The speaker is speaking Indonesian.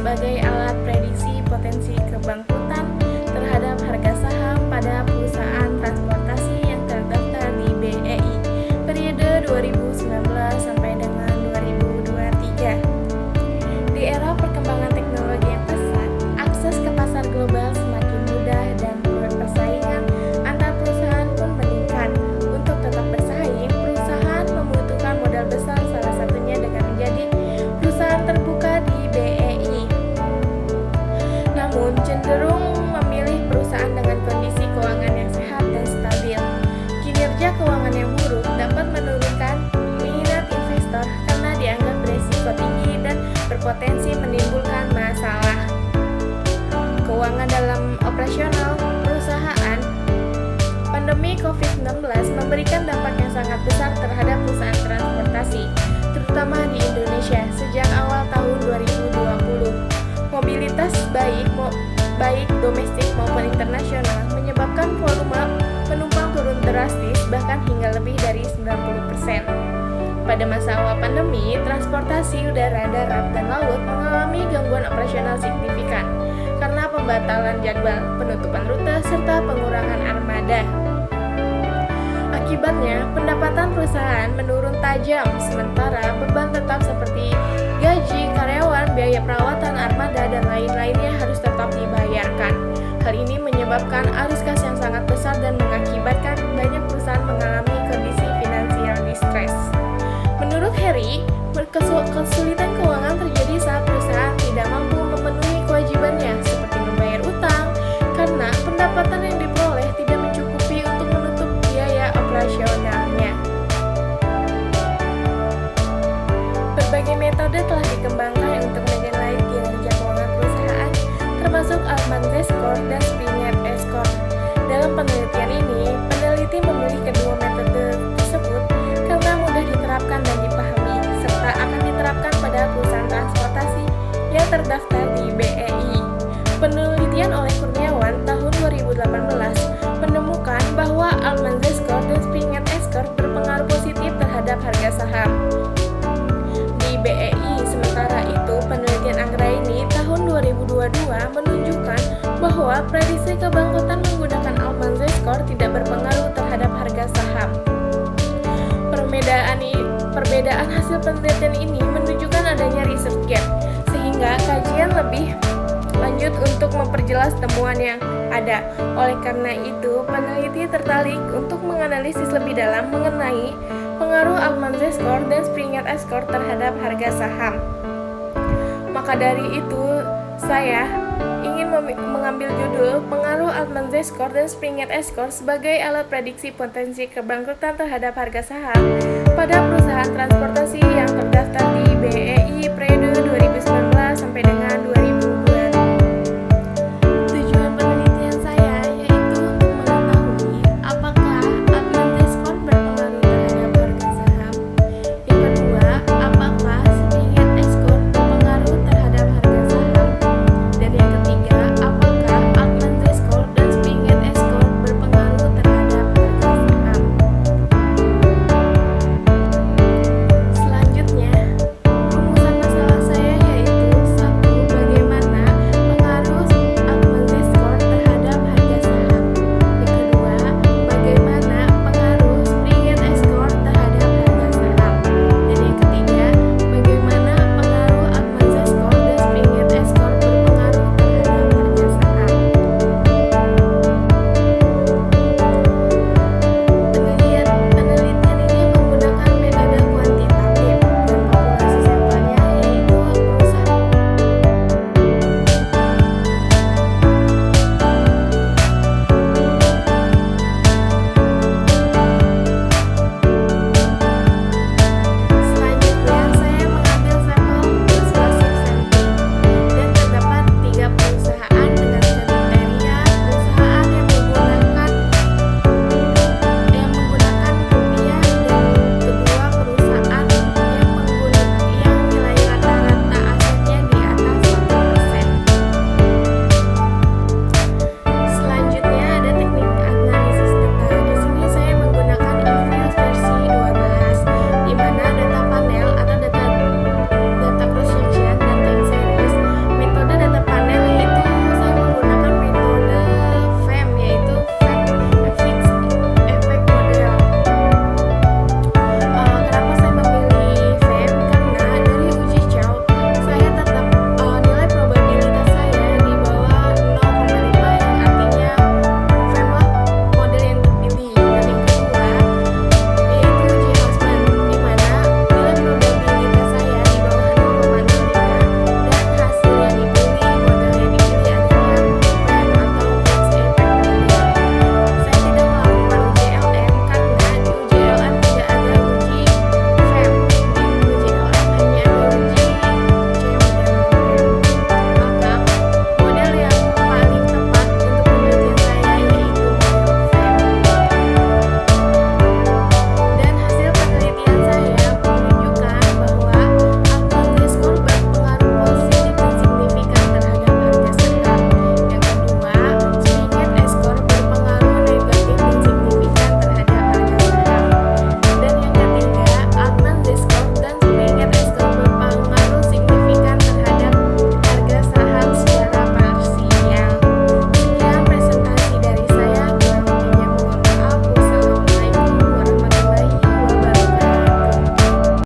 sebagai alat prediksi potensi kebangkrutan terhadap harga saham pada perusahaan transportasi yang terdaftar di BEI periode 2019 sampai dengan 2023. Di era perkembangan teknologi yang pesat, akses ke pasar global semakin mudah dan persaingan antar perusahaan pun meningkat. Untuk tetap bersaing, perusahaan membutuhkan modal besar, salah satunya dengan menjadi perusahaan terbuka di BEI. Namun, cenderung memilih perusahaan dengan kondisi keuangan yang sehat dan stabil. Kinerja keuangan yang buruk dapat menurunkan minat investor karena dianggap beresiko tinggi dan berpotensi menimbulkan masalah keuangan dalam operasional perusahaan. Pandemi COVID-19 memberikan dampak yang sangat besar terhadap perusahaan transportasi, terutama di Indonesia sejak awal tahun 2020. Mobilitas baik domestik maupun internasional menyebabkan volume penumpang turun drastis, bahkan hingga lebih dari 90%. Pada masa awal pandemi, transportasi udara, darat, dan laut mengalami gangguan operasional signifikan karena pembatalan jadwal, penutupan rute, serta pengurangan armada. Akibatnya, pendapatan perusahaan menurun tajam, sementara beban tetap seperti gaji karyawan, biaya perawatan armada, dan lain-lainnya harus tetap dibayarkan. Hal ini menyebabkan arus kas yang sangat besar dan mengakibatkan banyak perusahaan mengalami kondisi finansial distress. Menurut Harry, kesulitan keuangan terjadi saat perusahaan tidak mampu memenuhi kewajibannya seperti membayar utang karena pendapatan yang diperoleh tidak mencukupi untuk menutup biaya operasionalnya. Berbagai metode telah dikembangkan untuk menilai kinerja keuangan perusahaan, termasuk Altman Z-Score dan Springer S-Score. Dalam penelitian ini, peneliti memilih kedua metode tersebut karena mudah diterapkan dan dipahami, serta akan diterapkan pada perusahaan transportasi yang terdaftar di BEI. Penelitian oleh Kurniawan tahun 2018 menemukan bahwa Altman Z-Score dan Springer S-Score berpengaruh positif terhadap harga saham di BEI. Sementara itu, penelitian Anggraini tahun 2022 menunjukkan bahwa prediksi kebangkrutan menggunakan Altman Z-Score tidak berpengaruh terhadap harga saham. Perbedaan hasil penelitian ini menunjukkan adanya research gap, sehingga kajian lebih lanjut untuk memperjelas temuan yang ada. Oleh karena itu, peneliti tertarik untuk menganalisis lebih dalam mengenai pengaruh Altman Z-Score dan Springer S-Score terhadap harga saham. Maka dari itu, saya ingin mengambil judul Pengaruh Altman Z-Score dan Springer S-Score sebagai alat prediksi potensi kebangkrutan terhadap harga saham pada perusahaan transportasi yang terdaftar di BEI periode 2019